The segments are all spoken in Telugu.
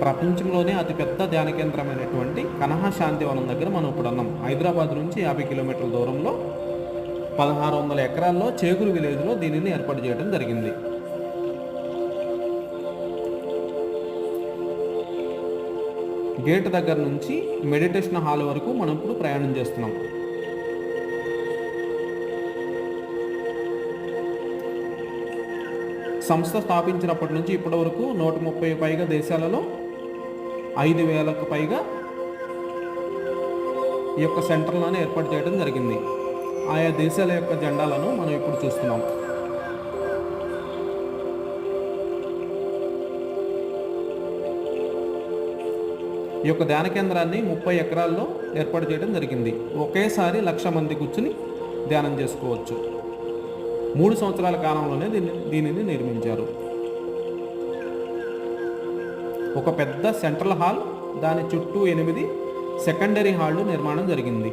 ప్రపంచంలోనే అతిపెద్ద ధ్యాన కేంద్రమైనటువంటి కనహ శాంతివనం దగ్గర మనం ఇప్పుడు ఉన్నాం. హైదరాబాద్ నుంచి 50 కిలోమీటర్ల దూరంలో 1600 ఎకరాల్లో చేగురు విలేజ్లో దీనిని ఏర్పాటు చేయడం జరిగింది. గేట్ దగ్గర నుంచి మెడిటేషన్ హాల్ వరకు మనం ఇప్పుడు ప్రయాణం చేస్తున్నాం. సంస్థ స్థాపించినప్పటి నుంచి ఇప్పటి వరకు 130 పైగా దేశాలలో 5000కు పైగా ఈ యొక్క సెంటర్లను ఏర్పాటు చేయడం జరిగింది. ఆయా దేశాల యొక్క జెండాలను మనం ఇప్పుడు చూస్తున్నాం. ఈ యొక్క ధ్యాన కేంద్రాన్ని 30 ఎకరాల్లో ఏర్పాటు చేయడం జరిగింది. ఒకేసారి 1,00,000 మంది కూర్చుని ధ్యానం చేసుకోవచ్చు. 3 సంవత్సరాల కాలంలోనే దీనిని నిర్మించారు. ఒక పెద్ద సెంట్రల్ హాల్, దాని చుట్టూ 8 సెకండరీ హాళ్ళు నిర్మాణం జరిగింది.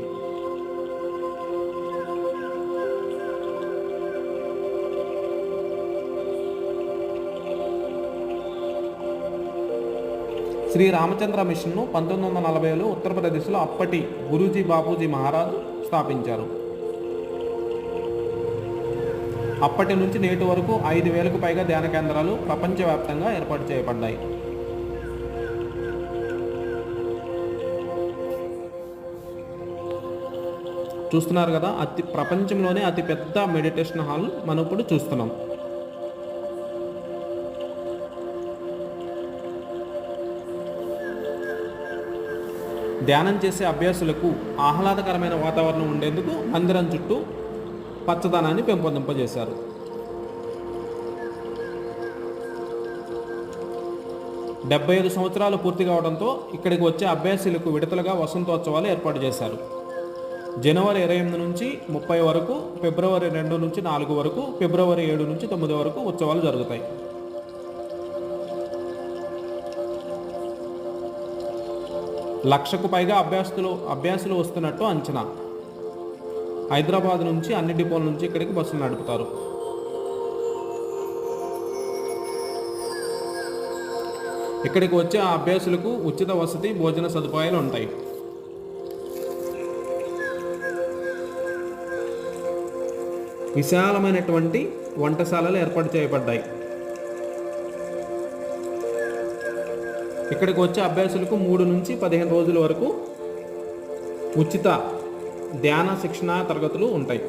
శ్రీ రామచంద్ర మిషన్ను 1940లో ఉత్తరప్రదేశ్లో అప్పటి గురూజీ బాపూజీ మహారాజు స్థాపించారు. అప్పటి నుంచి నేటి వరకు 5000కు పైగా ధ్యాన కేంద్రాలు ప్రపంచవ్యాప్తంగా ఏర్పాటు చేయబడ్డాయి. చూస్తున్నారు కదా, ప్రపంచంలోనే అతిపెద్ద మెడిటేషన్ హాల్ మనం ఇప్పుడు చూస్తున్నాం. ధ్యానం చేసే అభ్యాసులకు ఆహ్లాదకరమైన వాతావరణం ఉండేందుకు మందిరం చుట్టూ పచ్చదనాన్ని పెంపొందింపజేశారు. డెబ్బై 75 సంవత్సరాలు పూర్తి కావడంతో ఇక్కడికి వచ్చే అభ్యాసులకు విడతలుగా వసంతోత్సవాలు ఏర్పాటు చేశారు. జనవరి 28 నుంచి 30 వరకు, ఫిబ్రవరి 2 నుంచి 4 వరకు, ఫిబ్రవరి 7 నుంచి 9 వరకు ఉత్సవాలు జరుగుతాయి. లక్షకు పైగా అభ్యాసులు వస్తున్నట్టు అంచనా. హైదరాబాద్ నుంచి అన్ని డిపోల నుంచి ఇక్కడికి బస్సులు నడుపుతారు. ఇక్కడికి వచ్చే ఆ అభ్యాసులకు ఉచిత వసతి, భోజన సదుపాయాలు ఉంటాయి. విశాలమైనటువంటి వంటశాలలు ఏర్పాటు చేయబడ్డాయి. ఇక్కడికి వచ్చే అభ్యాసులకు 3 నుంచి 15 రోజుల వరకు ఉచిత ధ్యాన శిక్షణ తరగతులు ఉంటాయి.